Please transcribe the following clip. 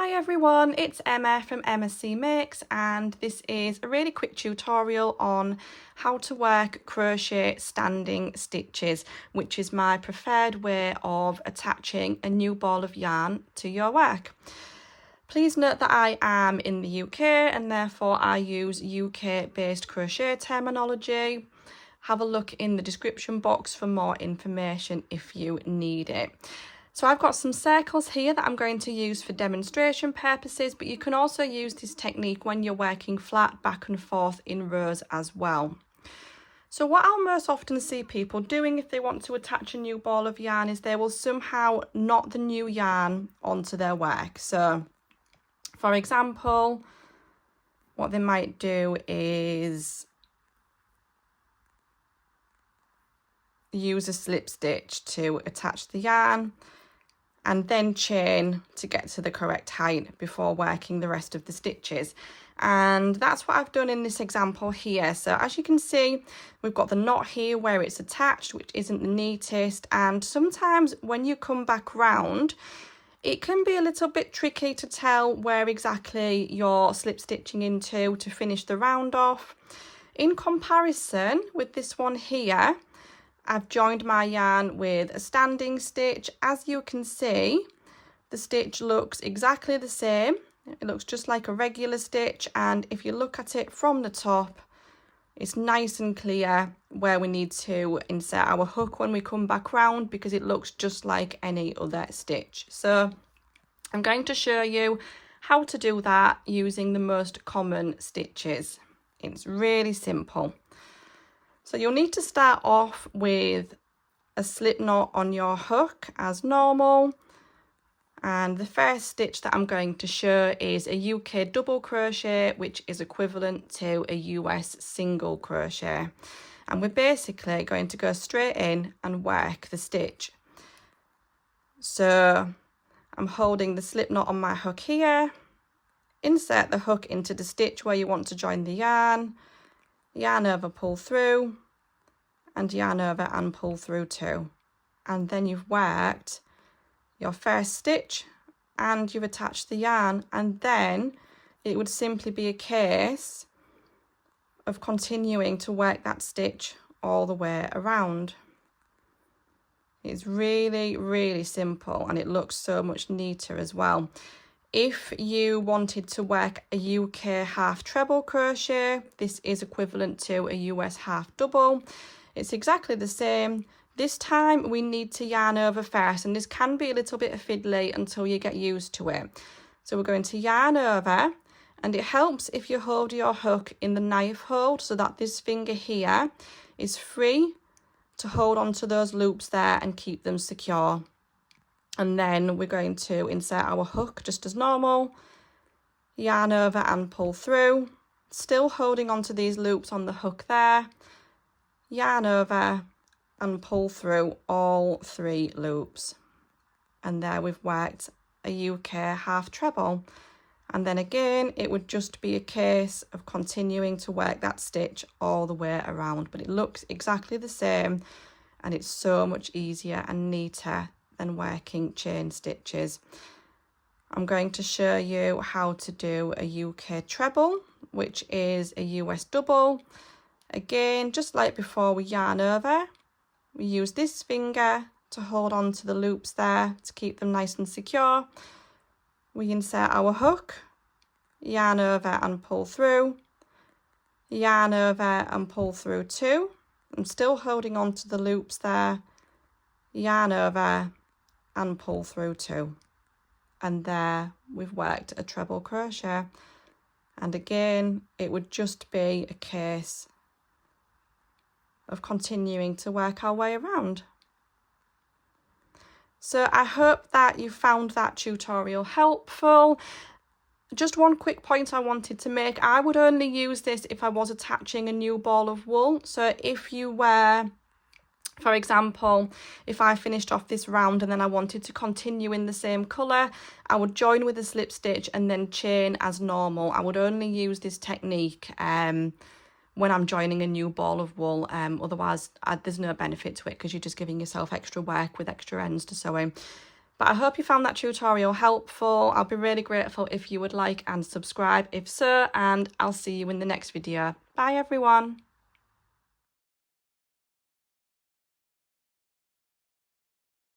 Hi everyone, it's Emma from MSC Makes, and this is a really quick tutorial on how to work crochet standing stitches, which is my preferred way of attaching a new ball of yarn to your work. Please note that I am in the UK and therefore I use UK based crochet terminology. Have a look in the description box for more information if you need it. So I've got some circles here that I'm going to use for demonstration purposes, but you can also use this technique when you're working flat back and forth in rows as well. So what I'll most often see people doing if they want to attach a new ball of yarn is they will somehow knot the new yarn onto their work. So for example, what they might do is use a slip stitch to attach the yarn and then chain to get to the correct height before working the rest of the stitches. And that's what I've done in this example here. So as you can see, we've got the knot here where it's attached, which isn't the neatest, and sometimes when you come back round it can be a little bit tricky to tell where exactly you're slip stitching into to finish the round off. In comparison with this one here, I've joined my yarn with a standing stitch. As you can see, the stitch looks exactly the same. It looks just like a regular stitch, and if you look at it from the top, it's nice and clear where we need to insert our hook when we come back round, because it looks just like any other stitch. So I'm going to show you how to do that using the most common stitches. It's really simple. So you'll need to start off with a slip knot on your hook as normal. And the first stitch that I'm going to show is a UK double crochet, which is equivalent to a US single crochet. And we're basically going to go straight in and work the stitch. So I'm holding the slip knot on my hook here. Insert the hook into the stitch where you want to join the yarn over, pull through, and yarn over and pull through too. And then you've worked your first stitch and you've attached the yarn, and then it would simply be a case of continuing to work that stitch all the way around. It's really, really simple, and it looks so much neater as well. If you wanted to work a UK half treble crochet, this is equivalent to a US half double. It's exactly the same. This time we need to yarn over first, and this can be a little bit fiddly until you get used to it. So we're going to yarn over, and it helps if you hold your hook in the knife hold so that this finger here is free to hold onto those loops there and keep them secure. And then we're going to insert our hook just as normal, yarn over and pull through, still holding onto these loops on the hook there, yarn over and pull through all 3 loops. And there we've worked a UK half treble. And then again, it would just be a case of continuing to work that stitch all the way around, but it looks exactly the same, and it's so much easier and neater than working chain stitches. I'm going to show you how to do a UK treble, which is a US double. Again, just like before, we yarn over. We use this finger to hold on to the loops there to keep them nice and secure. We insert our hook, yarn over and pull through, yarn over and pull through too. I'm still holding on to the loops there, yarn over and pull through too. And there we've worked a treble crochet. And again, it would just be a case of continuing to work our way around. So I hope that you found that tutorial helpful. Just one quick point I wanted to make. I would only use this if I was attaching a new ball of wool. So if you were, for example, if I finished off this round and then I wanted to continue in the same colour, I would join with a slip stitch and then chain as normal. I would only use this technique when I'm joining a new ball of wool. Otherwise, there's no benefit to it because you're just giving yourself extra work with extra ends to sew in. But I hope you found that tutorial helpful. I'll be really grateful if you would like and subscribe if so, and I'll see you in the next video. Bye everyone.